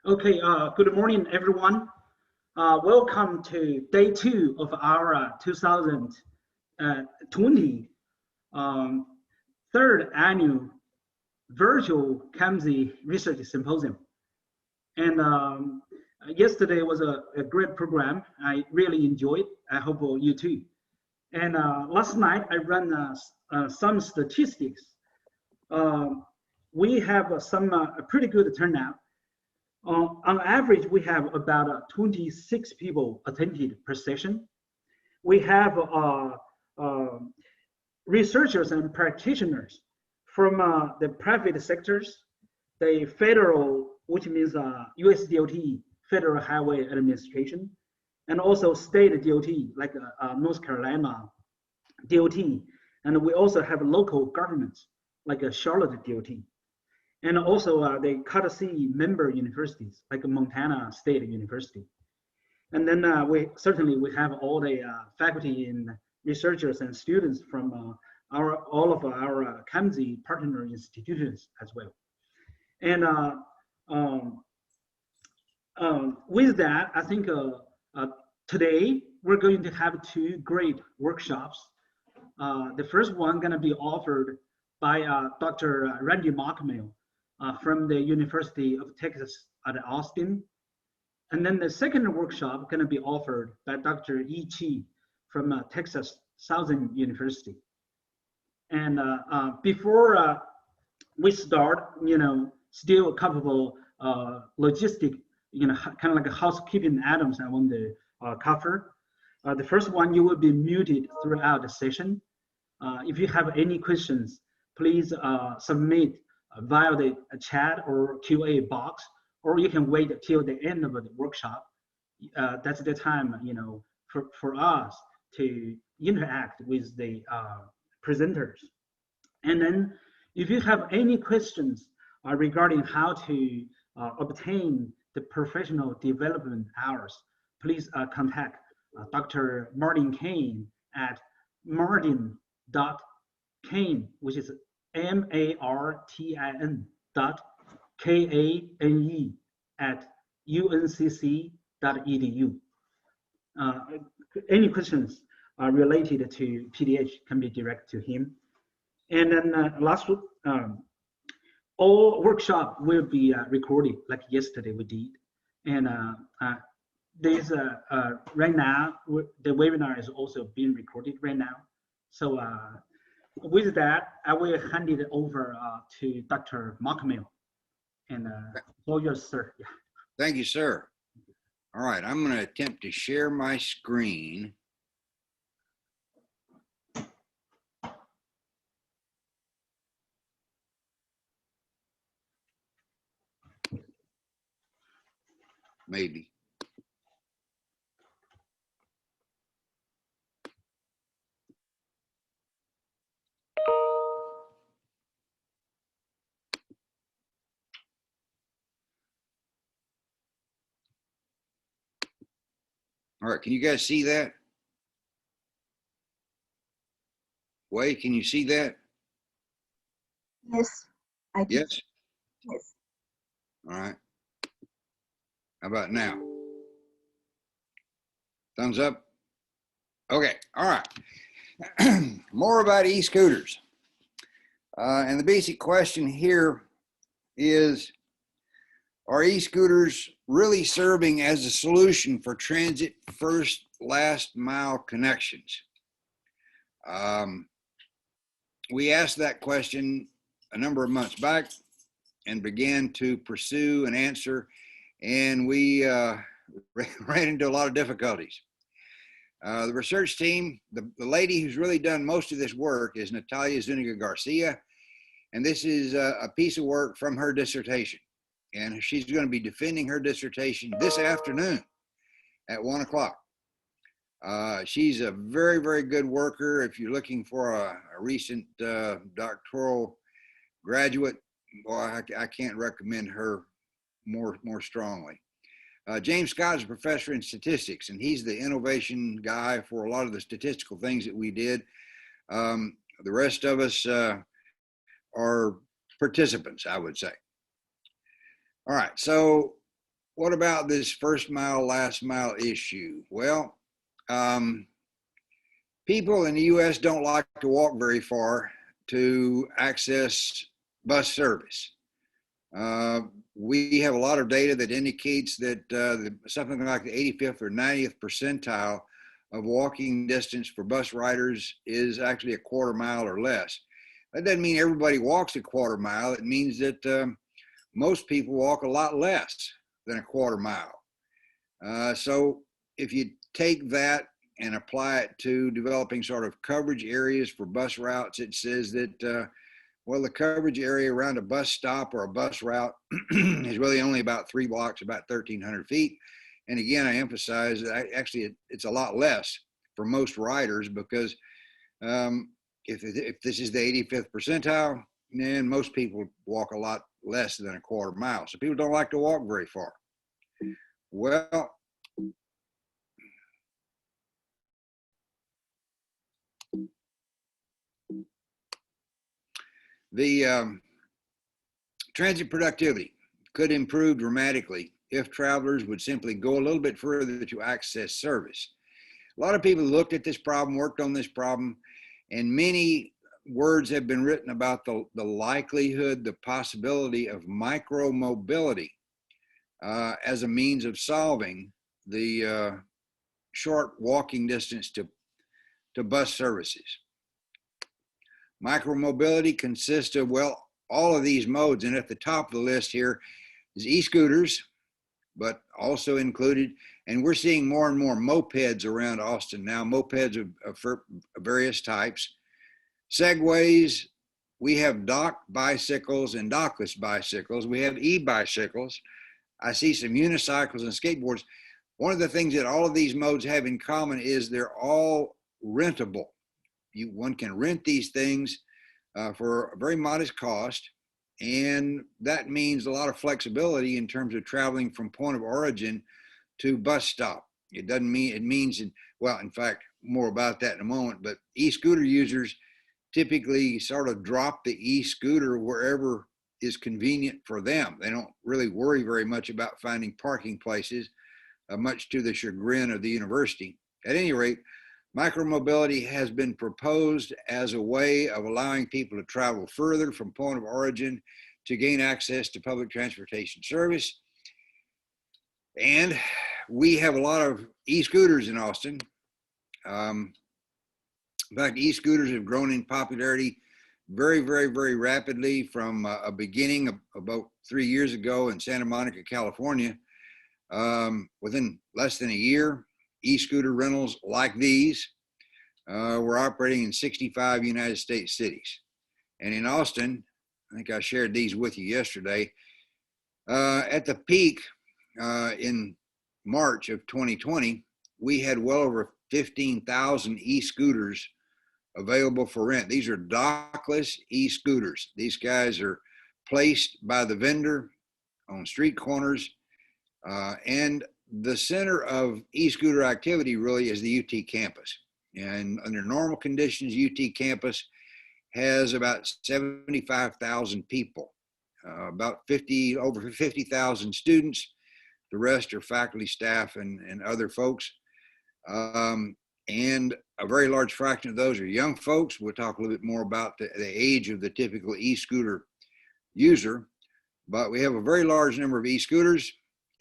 Okay, good morning, everyone. Welcome to day two of our 2020 um, third annual virtual CAMMSE Research Symposium. And yesterday was a great program. I really enjoyed. I hope you too. And last night I ran some statistics. Um, we have some pretty good turnout. On average, we have about 26 people attended per session. We have uh, researchers and practitioners from the private sectors, the federal, which means US DOT, Federal Highway Administration, and also state DOT, like North Carolina DOT. And we also have local governments, like Charlotte DOT. And also the courtesy member universities like Montana State University. And then we have all the faculty and researchers and students from all of our CAMMSE partner institutions as well. And with that, I think today we're going to have two great workshops. The first one going to be offered by Dr. Randy Machemehl, from the University of Texas at Austin. And then the second workshop going to be offered by Dr. Yi Qi from Texas Southern University. And before we start, still a couple of logistic, kind of like a housekeeping items I want to cover. The first one, you will be muted throughout the session. If you have any questions, please submit via the chat or QA box, or you can wait till the end of the workshop. That's the time, for us to interact with the presenters. And then if you have any questions regarding how to obtain the professional development hours, please contact Dr. Martin Kane at martin.kane, which is martin.kane at uncc.edu. Any questions related to PDH can be directed to him. And then last week, all workshop will be recorded like yesterday we did. And there's right now, the webinar is also being recorded right now. So with that, I will hand it over to Dr. Machemehl. And all yours, sir. Yeah. Thank you, sir. All right, I'm going to attempt to share my screen. Maybe. All right, can you guys see that? Wei, can you see that? Yes, I do. Yes? Yes. All right. How about now? Thumbs up? Okay, all right. More about e-scooters. And the basic question here is, are e-scooters really serving as a solution for transit first last mile connections? We asked that question a number of months back and began to pursue an answer, and we ran into a lot of difficulties. The research team, the lady who's really done most of this work is Natalia Zuniga Garcia, and this is a piece of work from her dissertation. And she's going to be defending her dissertation this afternoon at 1 o'clock. She's a very, very good worker. If you're looking for a recent doctoral graduate, boy, I can't recommend her more strongly. James Scott is a professor in statistics, and he's the innovation guy for a lot of the statistical things that we did. The rest of us are participants, I would say. All right, so what about this first mile, last mile issue? Well, people in the US don't like to walk very far to access bus service. We have a lot of data that indicates that something like the 85th or 90th percentile of walking distance for bus riders is actually a quarter mile or less. That doesn't mean everybody walks a quarter mile. It means that most people walk a lot less than a quarter mile. So if you take that and apply it to developing sort of coverage areas for bus routes, it says that well, the coverage area around a bus stop or a bus route is really only about 3 blocks, about 1,300 feet. And again, I emphasize that actually it's a lot less for most riders, because if this is the 85th percentile, then most people walk a lot less than a quarter mile. So people don't like to walk very far. Well, the transit productivity could improve dramatically if travelers would simply go a little bit further to access service. A lot of people looked at this problem, worked on this problem, and many words have been written about the likelihood, the possibility of micro-mobility as a means of solving the short walking distance to bus services. Micromobility consists of, well, all of these modes, and at the top of the list here is e-scooters, but also included, and we're seeing more and more mopeds around Austin now, mopeds of various types, Segways, we have docked bicycles and dockless bicycles, we have e-bicycles, I see some unicycles and skateboards. One of the things that all of these modes have in common is they're all rentable. One can rent these things for a very modest cost, and that means a lot of flexibility in terms of traveling from point of origin to bus stop. It doesn't mean, it means, well, in fact, more about that in a moment, but e-scooter users typically sort of drop the e-scooter wherever is convenient for them. They don't really worry very much about finding parking places, much to the chagrin of the university. At any rate, micromobility has been proposed as a way of allowing people to travel further from point of origin to gain access to public transportation service. And we have a lot of e-scooters in Austin. In fact, e-scooters have grown in popularity very, very, very rapidly from a beginning of about 3 years ago in Santa Monica, California. Within less than a year, e-scooter rentals like these were operating in 65 United States cities. And in Austin, I think I shared these with you yesterday, at the peak in March of 2020, we had well over 15,000 e-scooters available for rent. These are dockless e-scooters. These guys are placed by the vendor on street corners, and the center of e-scooter activity really is the UT campus. And under normal conditions, UT campus has about 75,000 people, about over 50,000 students. The rest are faculty, staff, and other folks. And a very large fraction of those are young folks. We'll talk a little bit more about the age of the typical e-scooter user, but we have a very large number of e-scooters.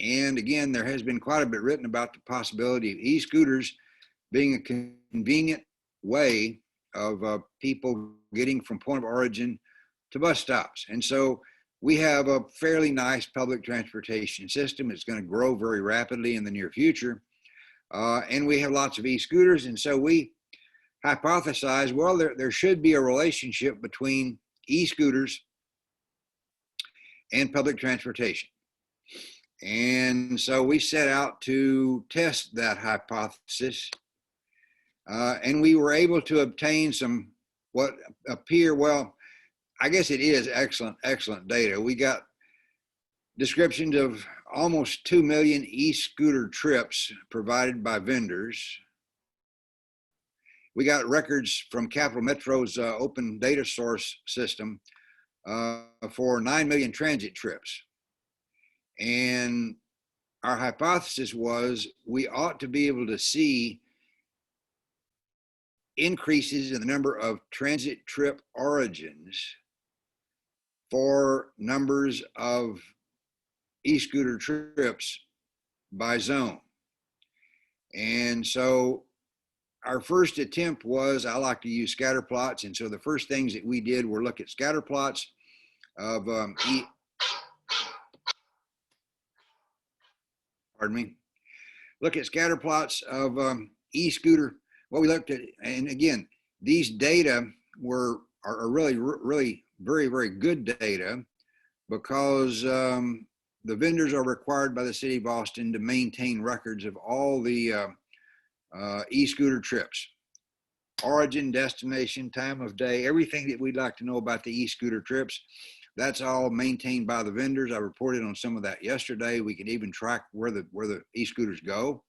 And again, there has been quite a bit written about the possibility of e-scooters being a convenient way of people getting from point of origin to bus stops. And so we have a fairly nice public transportation system. It's going to grow very rapidly in the near future. And we have lots of e-scooters. And so we hypothesize, well, there should be a relationship between e-scooters and public transportation. And so we set out to test that hypothesis. And we were able to obtain some, what appear, well, I guess it is excellent data. We got descriptions of almost 2 million e-scooter trips provided by vendors. We got records from Capital Metro's open data source system for 9 million transit trips. And our hypothesis was we ought to be able to see increases in the number of transit trip origins for numbers of e-scooter trips by zone. And so our first attempt was, I like to use scatter plots. And so the first things that we did were look at scatter plots of look at scatter plots of e-scooter. What we looked at, and again, these data are really very good data, because the vendors are required by the city of Austin to maintain records of all the e-scooter trips, origin, destination, time of day, everything that we'd like to know about the e-scooter trips. That's all maintained by the vendors. I reported on some of that yesterday. We can even track where the e-scooters go.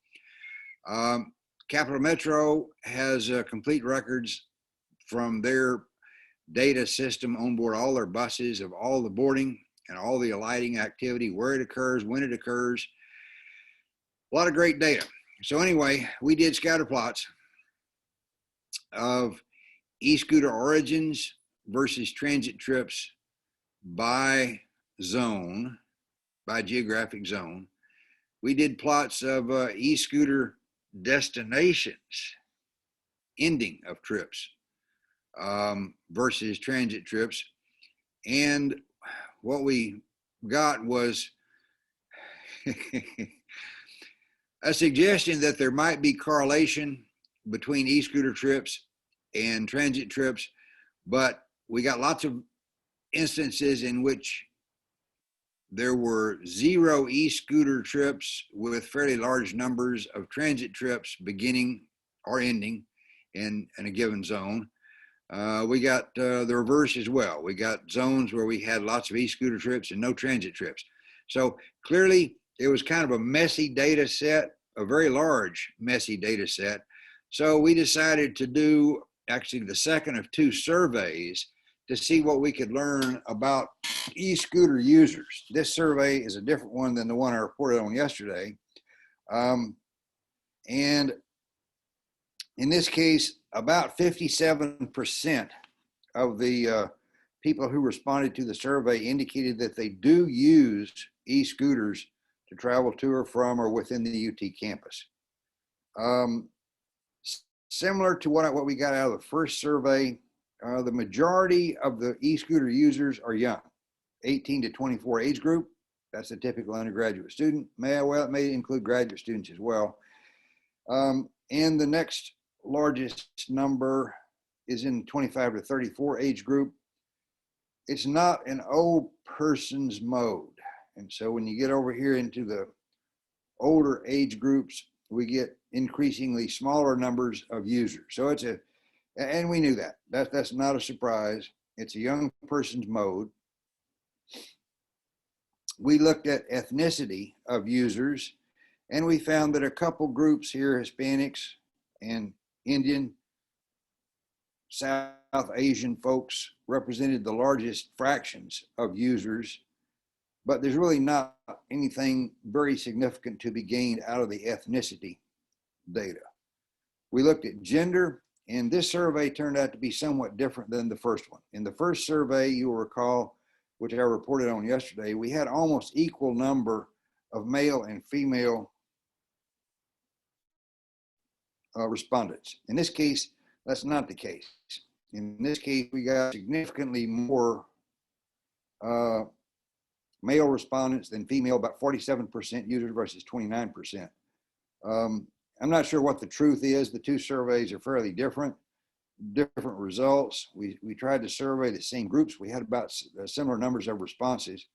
Capital Metro has complete records from their data system on board all their buses of all the boarding and all the alighting activity, where it occurs, when it occurs. A lot of great data. So anyway, we did scatter plots of e-scooter origins versus transit trips by zone, by geographic zone. We did plots of e-scooter destinations, ending of trips, versus transit trips. And what we got was a suggestion that there might be correlation between e-scooter trips and transit trips, but we got lots of instances in which there were 0 e-scooter trips with fairly large numbers of transit trips beginning or ending in a given zone. We got the reverse as well. We got zones where we had lots of e-scooter trips and no transit trips. So clearly it was kind of a messy data set, a very large messy data set. So we decided to do actually the second of 2 surveys to see what we could learn about e-scooter users. This survey is a different one than the one I reported on yesterday. And in this case, about 57% of the people who responded to the survey indicated that they do use e-scooters to travel to or from or within the UT campus. Similar to what we got out of the first survey, the majority of the e-scooter users are young, 18 to 24 age group. That's the typical undergraduate student. Well, it may include graduate students as well. And the next largest number is in 25 to 34 age group. It's not an old person's mode. And so when you get over here into the older age groups, we get increasingly smaller numbers of users. So it's and we knew that. That's not a surprise. It's a young person's mode. We looked at ethnicity of users, and we found that a couple groups here, Hispanics and Indian, South Asian folks, represented the largest fractions of users, but there's really not anything very significant to be gained out of the ethnicity data. We looked at gender, and this survey turned out to be somewhat different than the first one. In the first survey, you will recall, which I reported on yesterday, we had almost equal number of male and female respondents. In this case, that's not the case. In this case, we got significantly more male respondents than female, about 47% users versus 29%. I'm not sure what the truth is. The 2 surveys are fairly different results. We tried to survey the same groups. We had about similar numbers of responses,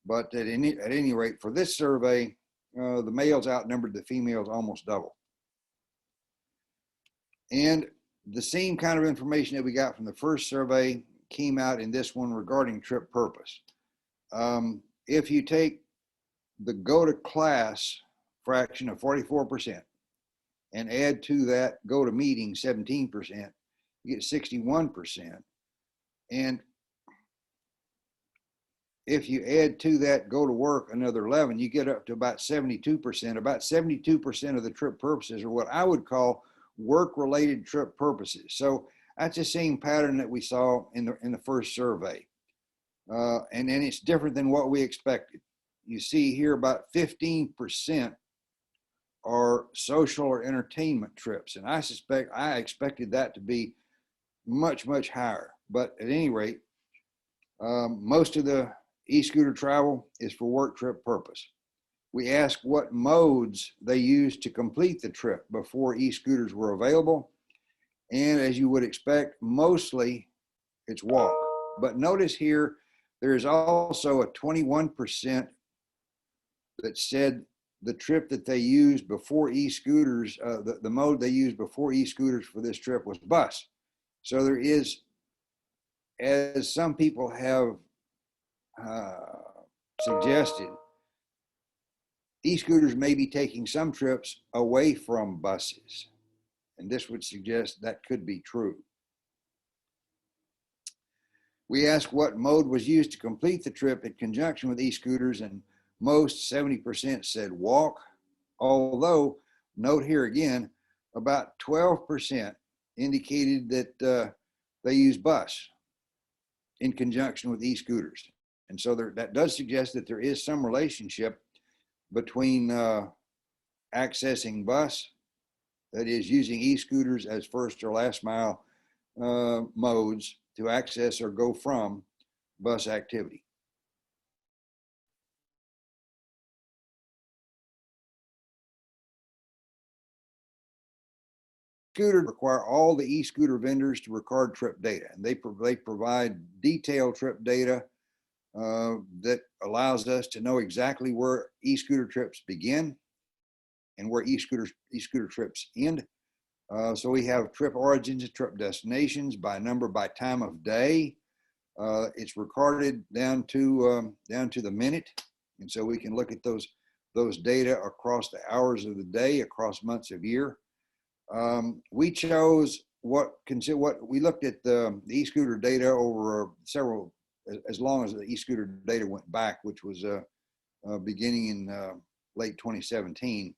but at any rate, for this survey, the males outnumbered the females almost double. And the same kind of information that we got from the first survey came out in this one regarding trip purpose. If you take the go to class fraction of 44% and add to that go to meeting 17%, you get 61%. And if you add to that go to work another 11, you get up to about 72%. About 72% of the trip purposes are what I would call work-related trip purposes. So that's the same pattern that we saw in the first survey. And then it's different than what we expected. You see here about 15% are social or entertainment trips. And I expected that to be much, much higher. But at any rate, most of the e-scooter travel is for work trip purpose. We asked what modes they used to complete the trip before e-scooters were available. And as you would expect, mostly it's walk. But notice here, there is also a 21% that said the trip that they used before e-scooters, the mode they used before e-scooters for this trip was bus. So there is, as some people have suggested, e-scooters may be taking some trips away from buses. And this would suggest that could be true. We asked what mode was used to complete the trip in conjunction with e-scooters, and most, 70%, said walk. Although, note here again, about 12% indicated that they use bus in conjunction with e-scooters. And so that does suggest that there is some relationship between accessing bus, that is using e-scooters as first or last mile modes to access or go from bus activity. Scooter require all the e-scooter vendors to record trip data, and they provide detailed trip data that allows us to know exactly where e-scooter trips begin and where e-scooter trips end. So we have trip origins and trip destinations by number, by time of day. It's recorded down to the minute, and so we can look at those data across the hours of the day, across months of year. We chose we looked at the e-scooter data over several, as long as the e-scooter data went back, which was beginning in late 2017.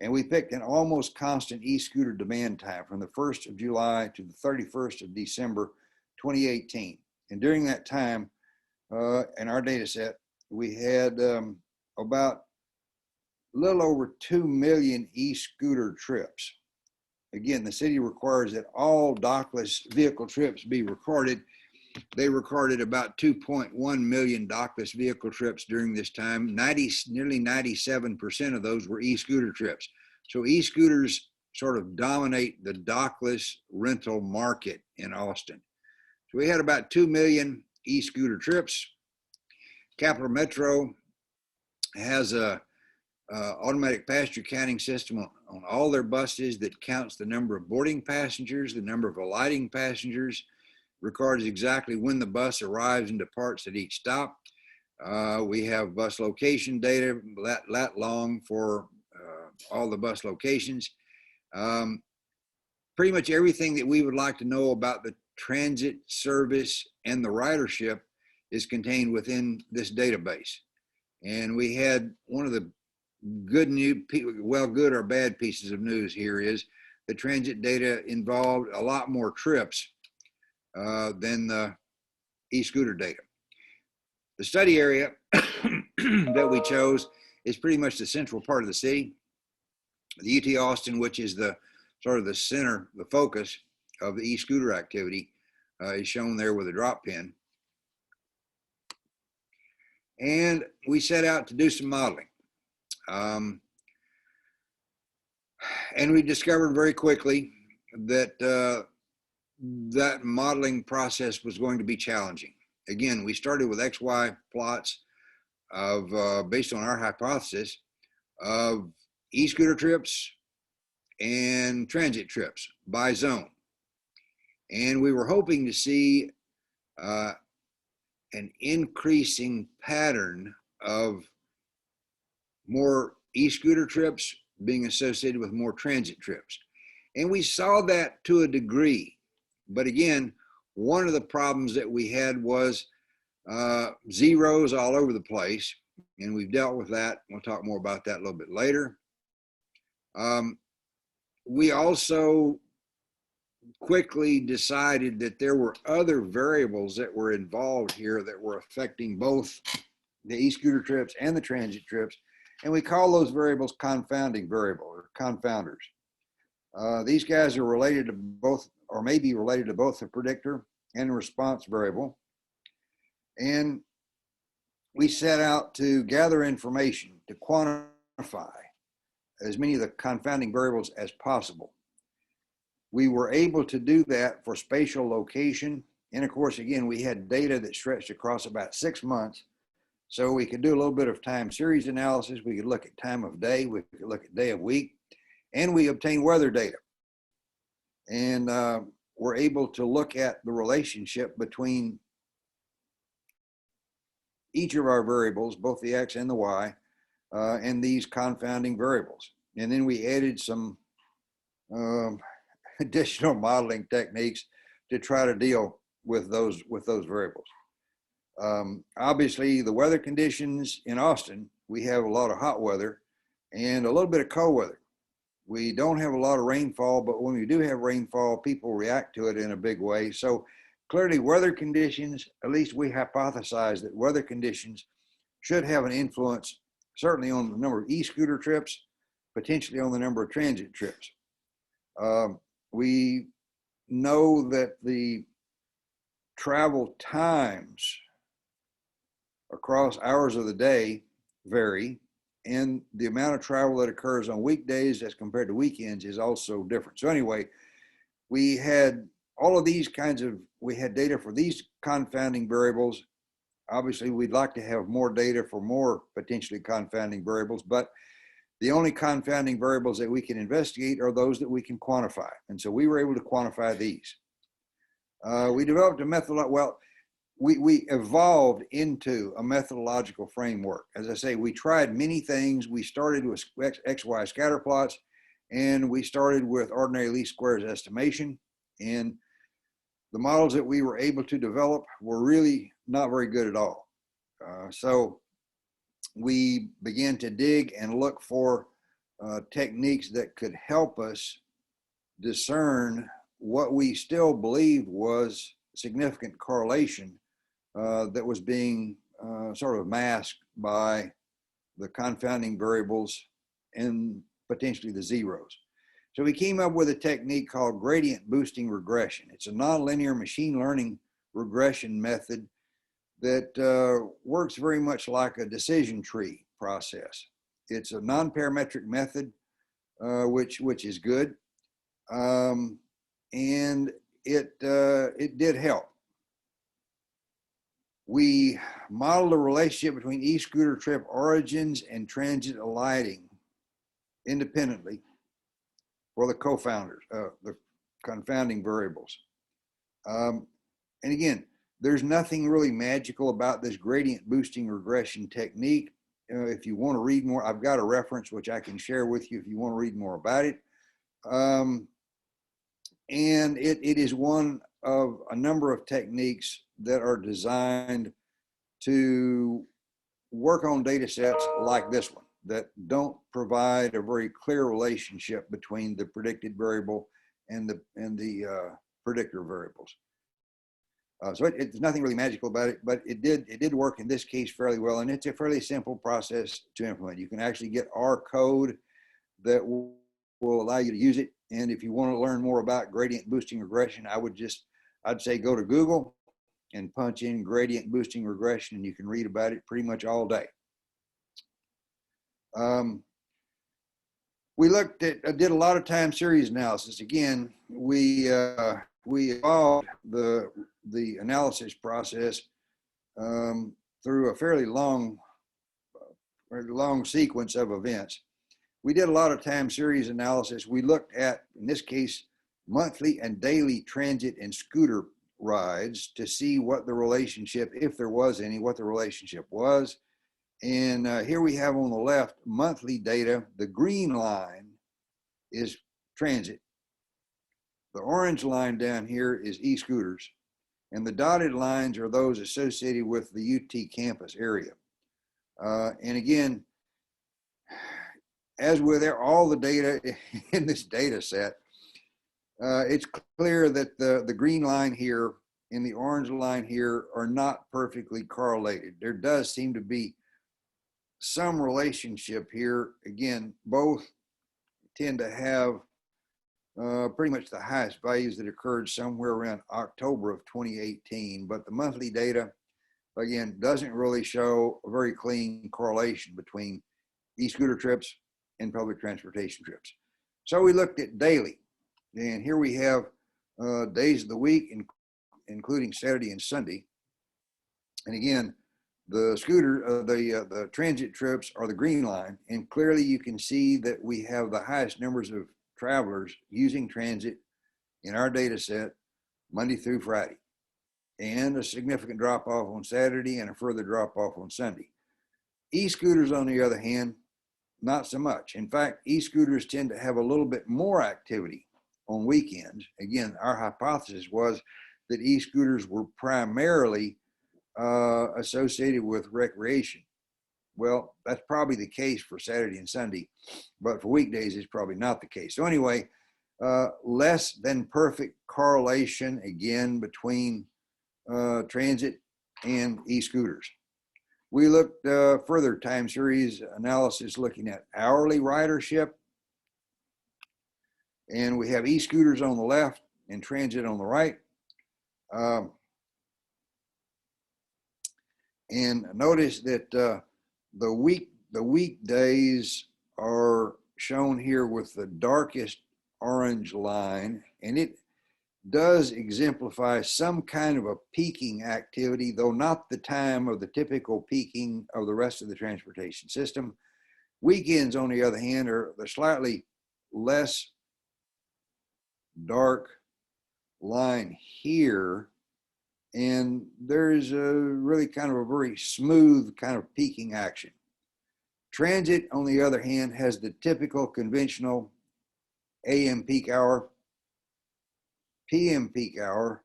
And we picked an almost constant e-scooter demand time from the 1st of July to the 31st of December, 2018. And during that time, in our data set, we had about a little over 2 million e-scooter trips. Again, the city requires that all dockless vehicle trips be recorded. They recorded about 2.1 million dockless vehicle trips during this time. Nearly 97% of those were e-scooter trips. So e-scooters sort of dominate the dockless rental market in Austin. So we had about 2 million e-scooter trips. Capital Metro has a automatic passenger counting system on all their buses that counts the number of boarding passengers, the number of alighting passengers, records exactly when the bus arrives and departs at each stop. We have bus location data that long for all the bus locations. Pretty much everything that we would like to know about the transit service and the ridership is contained within this database. And we had one of the good news, well, good or bad pieces of news here is the transit data involved a lot more trips than the e-scooter data. The study area that we chose is pretty much the central part of the city. The UT Austin, which is the sort of the center, the focus of the e-scooter activity, is shown there with a drop pin. And we set out to do some modeling. And we discovered very quickly that that modeling process was going to be challenging. Again, we started with XY plots of based on our hypothesis of e-scooter trips and transit trips by zone. And we were hoping to see an increasing pattern of more e-scooter trips being associated with more transit trips. And we saw that to a degree. But again, one of the problems that we had was zeros all over the place, and we've dealt with that. We'll talk more about that a little bit later. We also quickly decided that there were other variables that were involved here that were affecting both the e-scooter trips and the transit trips, and we call those variables confounding variables or confounders. These guys are related to both, or may be related to both the predictor and response variable. And we set out to gather information to quantify as many of the confounding variables as possible. We were able to do that for spatial location. And of course, again, we had data that stretched across about 6 months. So we could do a little bit of time series analysis. We could look at time of day. We could look at day of week. And we obtained weather data. And we're able to look at the relationship between each of our variables, both the X and the Y, and these confounding variables. And then we added some additional modeling techniques to try to deal with those variables. Obviously, the weather conditions in Austin, we have a lot of hot weather and a little bit of cold weather. We don't have a lot of rainfall, but when we do have rainfall, people react to it in a big way. So clearly weather conditions, at least we hypothesize that weather conditions should have an influence, certainly on the number of e-scooter trips, potentially on the number of transit trips. We know that the travel times across hours of the day vary, and the amount of travel that occurs on weekdays as compared to weekends is also different. So anyway, we had all of these we had data for these confounding variables. Obviously, we'd like to have more data for more potentially confounding variables, but the only confounding variables that we can investigate are those that we can quantify. And so we were able to quantify these. We developed a we evolved into a methodological framework. As I say, we tried many things. We started with XY scatter plots, and we started with ordinary least squares estimation. And the models that we were able to develop were really not very good at all. So we began to dig and look for techniques that could help us discern what we still believed was significant correlation that was being sort of masked by the confounding variables and potentially the zeros. So we came up with a technique called gradient boosting regression. It's a nonlinear machine learning regression method that works very much like a decision tree process. It's a non-parametric method, which is good, and it did help. We modeled a relationship between e-scooter trip origins and transit alighting independently for the co-founders, the confounding variables. And again, there's nothing really magical about this gradient boosting regression technique. If you want to read more, I've got a reference which I can share with you if you want to read more about it. And it is one of a number of techniques that are designed to work on data sets like this one that don't provide a very clear relationship between the predicted variable and the predictor variables. So it's nothing really magical about it, but it did work in this case fairly well, and it's a fairly simple process to implement. You can actually get R code that will allow you to use it. And if you want to learn more about gradient boosting regression, I'd say go to Google and punch in gradient boosting regression, and you can read about it pretty much all day. We did a lot of time series analysis. Again, we evolved the analysis process through a fairly long sequence of events. We did a lot of time series analysis. We looked at, in this case, monthly and daily transit and scooter rides to see what the relationship, if there was any, what the relationship was. And here we have on the left monthly data. The green line is transit. The orange line down here is e-scooters. And the dotted lines are those associated with the UT campus area. And again, as with all the data in this data set, it's clear that the green line here and the orange line here are not perfectly correlated. There does seem to be some relationship here. Again, both tend to have pretty much the highest values that occurred somewhere around October of 2018, but the monthly data, again, doesn't really show a very clean correlation between e-scooter trips and public transportation trips. So we looked at daily, and here we have days of the week, including Saturday and Sunday. And again, the the transit trips are the green line, and clearly you can see that we have the highest numbers of travelers using transit in our data set Monday through Friday, and a significant drop off on Saturday and a further drop off on Sunday. E-scooters, on the other hand, not so much. In fact, e-scooters tend to have a little bit more activity on weekends. Again, our hypothesis was that e-scooters were primarily associated with recreation. Well, that's probably the case for Saturday and Sunday, but for weekdays, it's probably not the case. So anyway, less than perfect correlation, again, between transit and e-scooters. We looked further time series analysis looking at hourly ridership, and we have e-scooters on the left and transit on the right. And notice that the weekdays are shown here with the darkest orange line, and it does exemplify some kind of a peaking activity, though not the time of the typical peaking of the rest of the transportation system. Weekends, on the other hand, are the slightly less dark line here, and there's a really kind of a very smooth kind of peaking action. Transit, on the other hand, has the typical conventional AM peak hour, PM peak hour,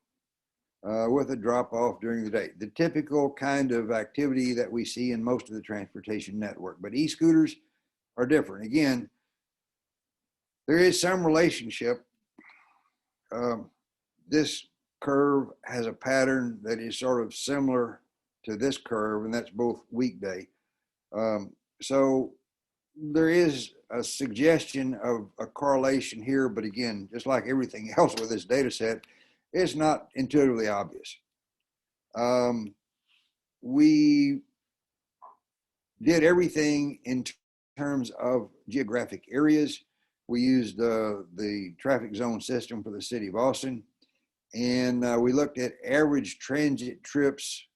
with a drop off during the day. The typical kind of activity that we see in most of the transportation network. But e-scooters are different. Again, there is some relationship. This curve has a pattern that is sort of similar to this curve, and that's both weekday. So there is a suggestion of a correlation here, but again, just like everything else with this data set, it's not intuitively obvious. We did everything in terms of geographic areas. We used the traffic zone system for the city of Austin, and we looked at average transit trips,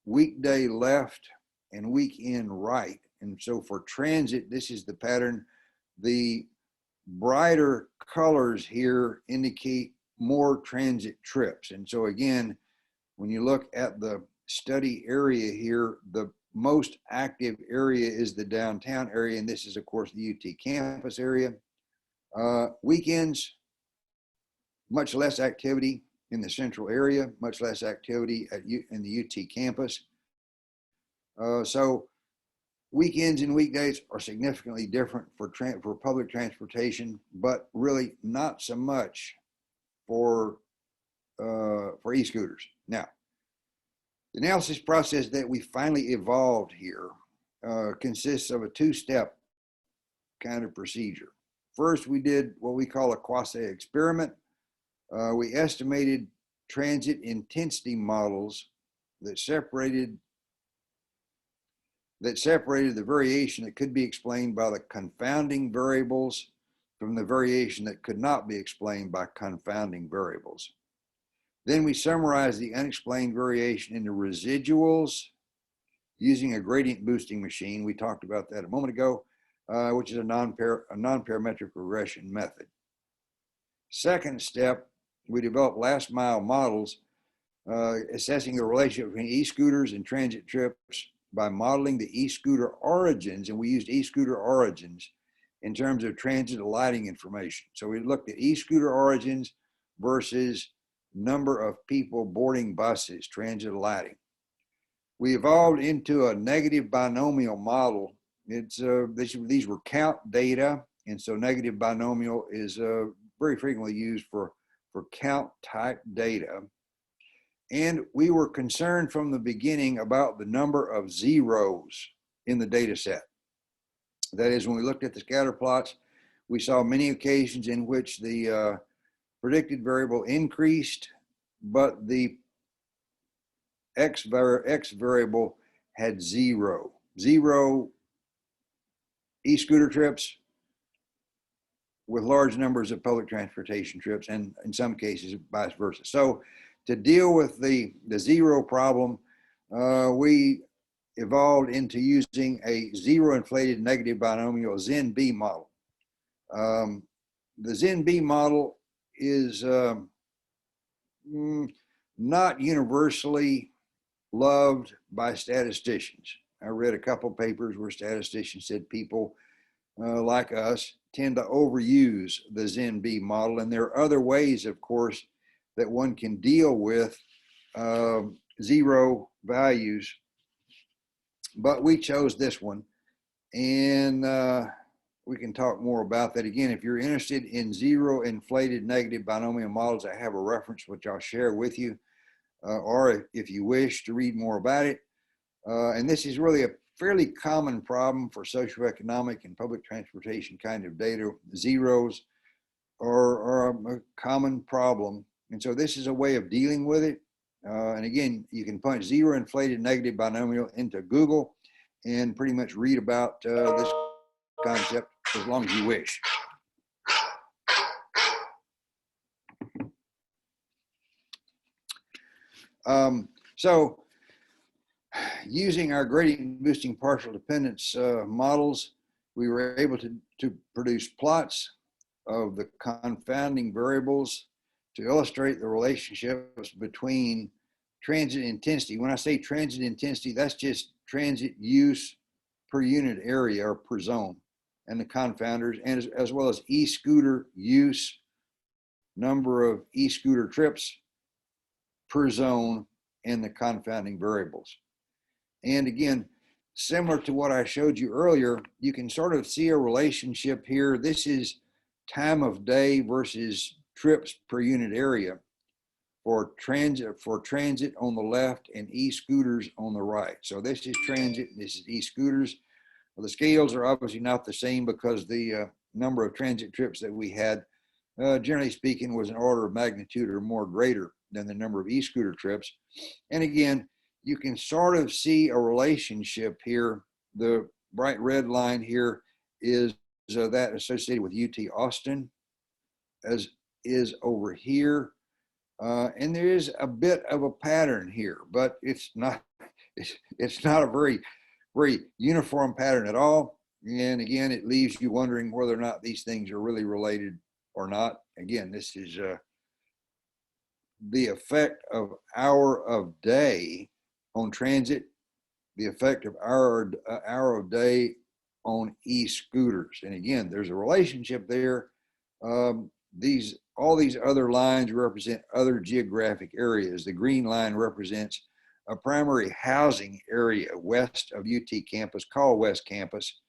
weekday left and weekend right. And so for transit, this is the pattern. The brighter colors here indicate more transit trips. And so again, when you look at the study area here, the most active area is the downtown area. And this is, of course, the UT campus area. Weekends, much less activity in the central area, much less activity in the UT campus. So weekends and weekdays are significantly different for public transportation, but really not so much for e-scooters. Now, the analysis process that we finally evolved here consists of a two-step kind of procedure. First, we did what we call a quasi-experiment. We estimated transit intensity models that separated the variation that could be explained by the confounding variables from the variation that could not be explained by confounding variables. Then we summarized the unexplained variation into residuals using a gradient boosting machine. We talked about that a moment ago, which is a non-parametric regression method. Second step, we developed last mile models assessing the relationship between e-scooters and transit trips by modeling the e-scooter origins, and we used e-scooter origins in terms of transit alighting information. So we looked at e-scooter origins versus number of people boarding buses, transit alighting. We evolved into a negative binomial model. These were count data, and so negative binomial is very frequently used for count type data. And we were concerned from the beginning about the number of zeros in the data set. That is, when we looked at the scatter plots, we saw many occasions in which the predicted variable increased, but the X variable had zero e-scooter trips with large numbers of public transportation trips, and in some cases vice versa. So to deal with the zero problem, we evolved into using a zero inflated negative binomial Zen-B model. The Zen-B model is not universally loved by statisticians. I read a couple papers where statisticians said people like us tend to overuse the Zen-B model, and there are other ways, of course, that one can deal with zero values, but we chose this one, and we can talk more about that. Again, if you're interested in zero inflated negative binomial models, I have a reference which I'll share with you, or if you wish to read more about it. And this is really a fairly common problem for socioeconomic and public transportation kind of data. Zeros are a common problem. And so this is a way of dealing with it. And again, you can punch zero inflated negative binomial into Google and pretty much read about this concept as long as you wish. So using our gradient boosting partial dependence models, we were able to produce plots of the confounding variables to illustrate the relationships between transit intensity. When I say transit intensity, that's just transit use per unit area or per zone, and the confounders, and as well as e-scooter use, number of e-scooter trips per zone, and the confounding variables. And again, similar to what I showed you earlier, you can sort of see a relationship here. This is time of day versus trips per unit area for transit on the left and e-scooters on the right. So this is transit, and this is e-scooters. Well, the scales are obviously not the same because the number of transit trips that we had, generally speaking, was an order of magnitude or more greater than the number of e-scooter trips. And again, you can sort of see a relationship here. The bright red line here is that associated with UT Austin, as is over here. And there is a bit of a pattern here, but it's not a very uniform pattern at all. And again, it leaves you wondering whether or not these things are really related or not. Again, this is the effect of hour of day on transit, the effect of hour of day on e-scooters. And again, there's a relationship there. All these other lines represent other geographic areas. The green line represents a primary housing area west of UT campus called West Campus.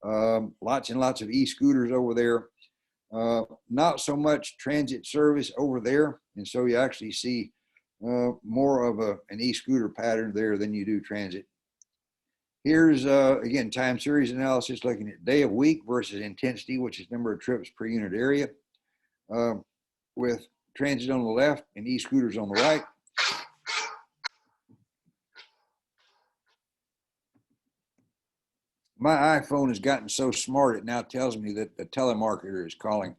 Lots and lots of e-scooters over there. Not so much transit service over there. And so you actually see more of an e-scooter pattern there than you do transit. Here's, again, time series analysis looking at day of week versus intensity, which is number of trips per unit area, with transit on the left and e-scooters on the right. My iPhone has gotten so smart, it now tells me that the telemarketer is calling.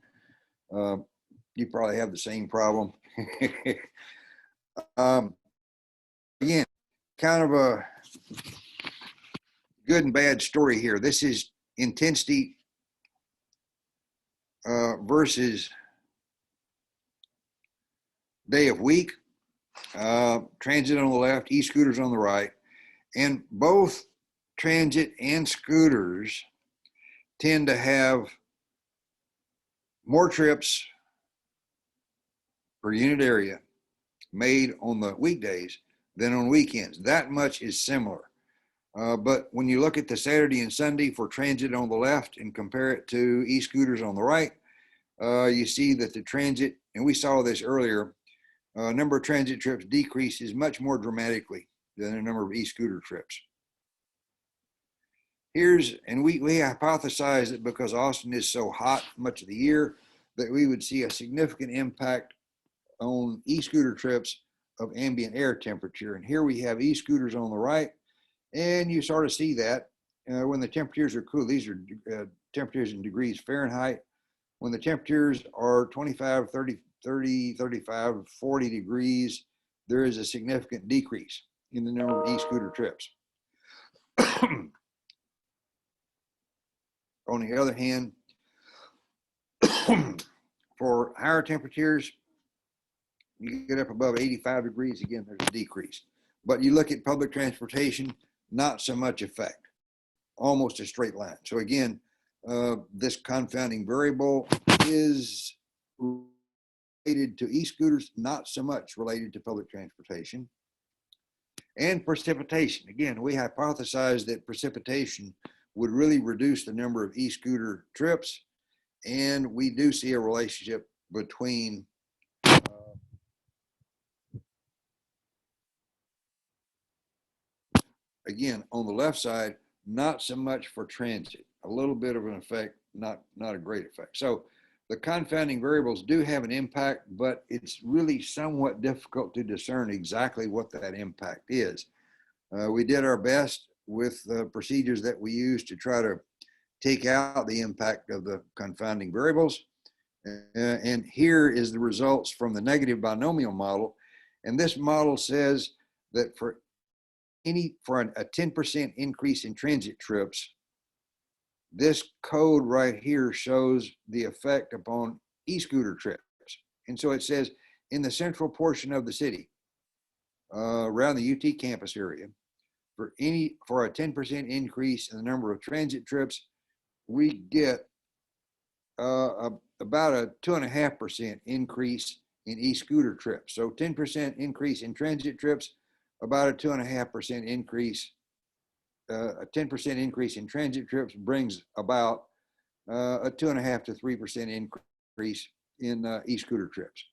You probably have the same problem. Again, kind of a good and bad story here. This is intensity versus day of week, transit on the left, e-scooters on the right, and both transit and scooters tend to have more trips per unit area made on the weekdays than on weekends. That much is similar. But when you look at the Saturday and Sunday for transit on the left and compare it to e-scooters on the right, you see that the transit, and we saw this earlier, number of transit trips decreases much more dramatically than the number of e-scooter trips. And we hypothesized that because Austin is so hot much of the year, that we would see a significant impact on e-scooter trips of ambient air temperature. And here we have e-scooters on the right, and you sort of see that when the temperatures are cool. These are temperatures in degrees Fahrenheit. When the temperatures are 25, 30, 35, 40 degrees, there is a significant decrease in the number of e-scooter trips. On the other hand, for higher temperatures, you get up above 85 degrees, again, there's a decrease. But you look at public transportation, not so much effect, almost a straight line. So again, this confounding variable is related to e-scooters, not so much related to public transportation. And precipitation. Again, we hypothesized that precipitation would really reduce the number of e-scooter trips, and we do see a relationship between again, on the left side, not so much for transit, a little bit of an effect, not a great effect. So the confounding variables do have an impact, but it's really somewhat difficult to discern exactly what that impact is. We did our best with the procedures that we use to try to take out the impact of the confounding variables. And here is the results from the negative binomial model. And this model says that for a 10% increase in transit trips, this code right here shows the effect upon e-scooter trips. And so it says in the central portion of the city, around the UT campus area, for a 10% increase in the number of transit trips, we get about a 2.5% increase in e-scooter trips. So 10% increase in transit trips, about a 2.5% increase. A 10% increase in transit trips brings about a 2.5 to 3% increase in e-scooter trips.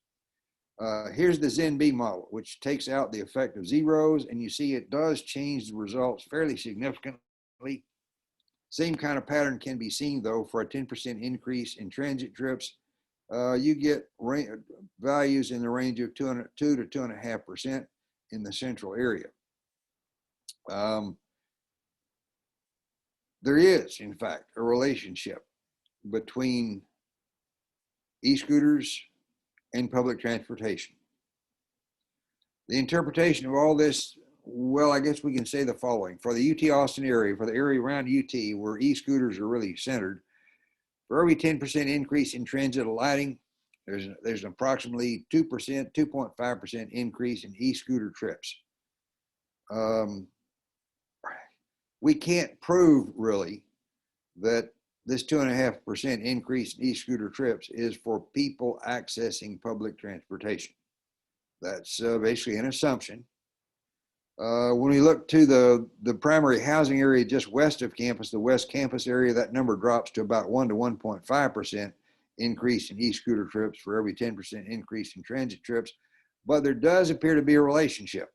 Here's the Zen-B model, which takes out the effect of zeros, and you see it does change the results fairly significantly. Same kind of pattern can be seen, though, for a 10% increase in transit trips. You get values in the range of 2 to 2.5% in the central area. There is, in fact, a relationship between e-scooters and public transportation. The interpretation of all this, well, I guess we can say the following. For the UT Austin area, for the area around UT where e-scooters are really centered, for every 10% increase in transit lighting, there's an approximately 2.5% increase in e-scooter trips. We can't prove really that this 2.5% increase in e-scooter trips is for people accessing public transportation. That's basically an assumption. When we look to the primary housing area just west of campus, the West Campus area, that number drops to about 1 to 1.5% increase in e-scooter trips for every 10% increase in transit trips. But there does appear to be a relationship.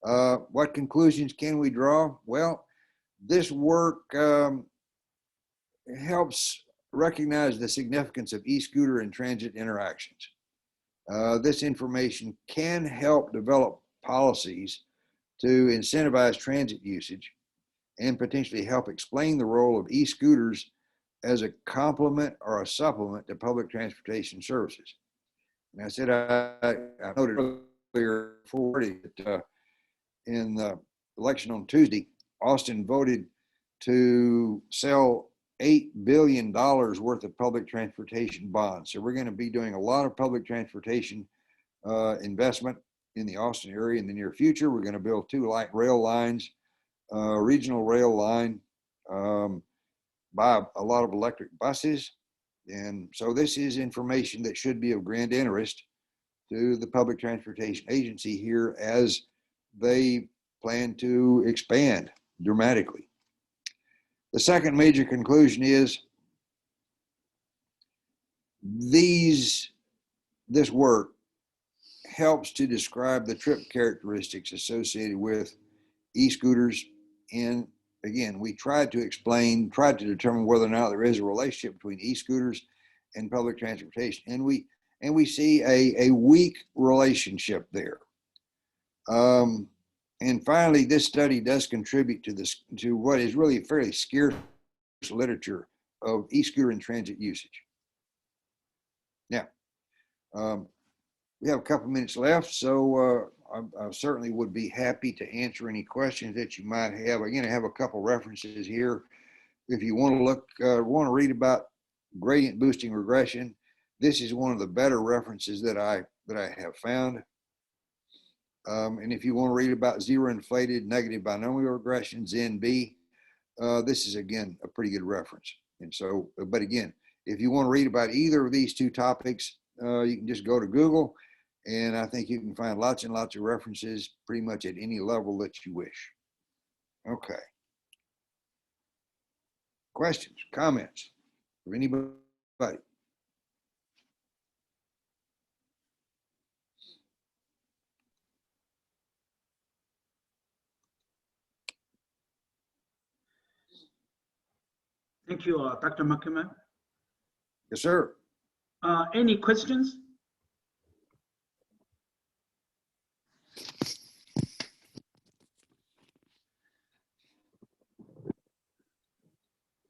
What conclusions can we draw? Well, this work helps recognize the significance of e-scooter and transit interactions. This information can help develop policies to incentivize transit usage and potentially help explain the role of e-scooters as a complement or a supplement to public transportation services. And I said, I noted earlier that in the election on Tuesday, Austin voted to sell $8 billion worth of public transportation bonds. So we're going to be doing a lot of public transportation investment in the Austin area in the near future. We're going to build 2 light rail lines, regional rail line, buy a lot of electric buses. And so this is information that should be of grand interest to the Public Transportation Agency here as they plan to expand dramatically. The second major conclusion is this work helps to describe the trip characteristics associated with e-scooters. And again, we tried to determine whether or not there is a relationship between e-scooters and public transportation. And we see a weak relationship there. And finally, this study does contribute to what is really fairly scarce literature of e-scooter in transit usage. Now, we have a couple minutes left, so I certainly would be happy to answer any questions that you might have. Again, I have a couple references here. If you want to read about gradient boosting regression, this is one of the better references that I have found. And if you want to read about zero inflated negative binomial regression, ZNB, this is again a pretty good reference. And so, but again, if you want to read about either of these two topics, you can just go to Google, and I think you can find lots and lots of references pretty much at any level that you wish. Okay. Questions, comments from anybody? Thank you, Dr. Machemehl. Yes, sir. Any questions?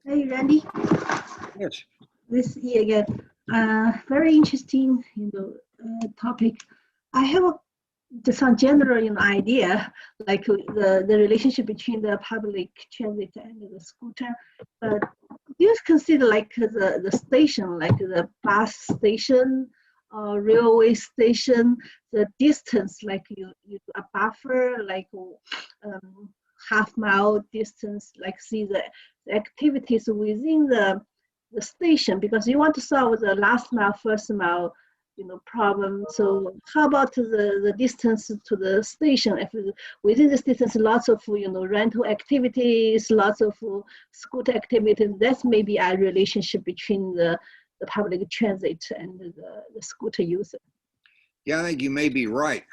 Hey, Randy. Yes. This is E again. Very interesting, topic. I have some general idea, like the relationship between the public transit and the scooter. But do you consider like the station, like the bus station or railway station, the distance, like you a buffer, like half-mile distance, like see the activities within the station, because you want to solve the last mile, first mile, problem. So how about the distance to the station? If within this distance, lots of rental activities, lots of scooter activities, that's maybe a relationship between the public transit and the scooter user. Yeah, I think you may be right.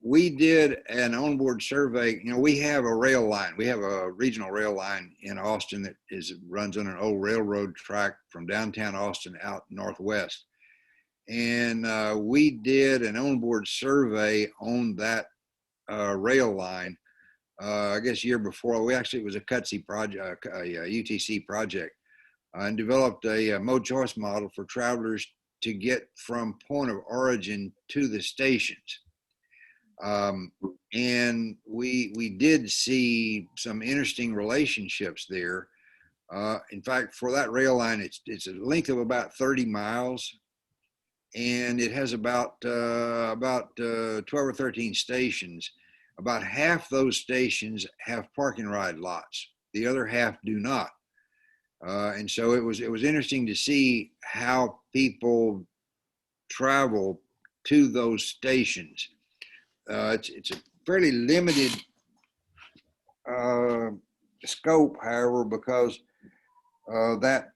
We did an onboard survey. We have a rail line. We have a regional rail line in Austin that runs on an old railroad track from downtown Austin out northwest. And we did an onboard survey on that rail line, I guess year before. It was a CUTC project, a UTC project, and developed a mode choice model for travelers to get from point of origin to the stations. And we did see some interesting relationships there. In fact, for that rail line, it's a length of about 30 miles, and it has about 12 or 13 stations. About half those stations have parking ride lots. The other half do not. And so it was interesting to see how people travel to those stations. It's a fairly limited scope, however, because that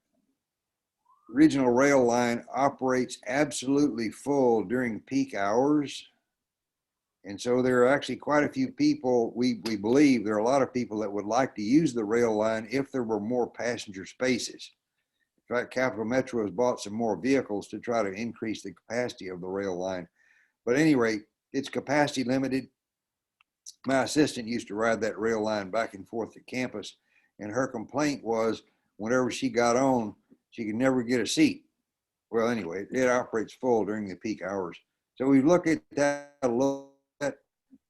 regional rail line operates absolutely full during peak hours. And so there are actually quite a few people, we believe there are a lot of people that would like to use the rail line if there were more passenger spaces. In fact, Capital Metro has bought some more vehicles to try to increase the capacity of the rail line. But at any rate, it's capacity limited. My assistant used to ride that rail line back and forth to campus, and her complaint was whenever she got on, she could never get a seat. Well, anyway, it operates full during the peak hours. So we look at that a little bit.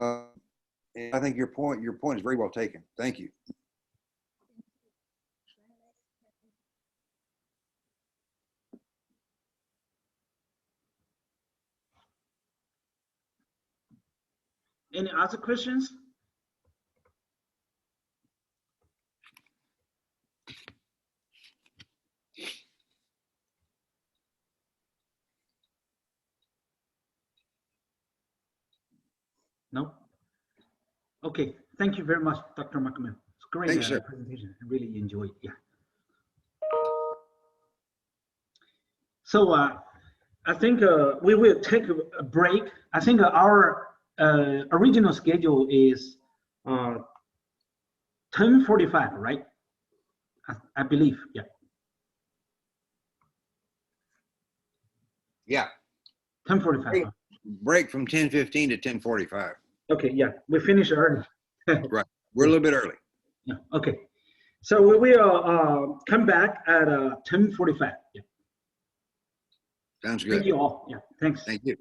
And I think your point is very well taken. Thank you. Any other questions? Okay, thank you very much, Dr. Machemehl. It's a great Thanks, sir. presentation. I really enjoyed it. Yeah. So I think we will take a break. I think our original schedule is 10:45, right? I believe, yeah. Yeah. 10:45. Break from 10:15 to 10:45. Okay, yeah, we finish early. Right. We're a little bit early. Yeah, okay. So we will come back at 10:45. Yeah. Sounds good. Thank you all. Yeah, thanks. Thank you.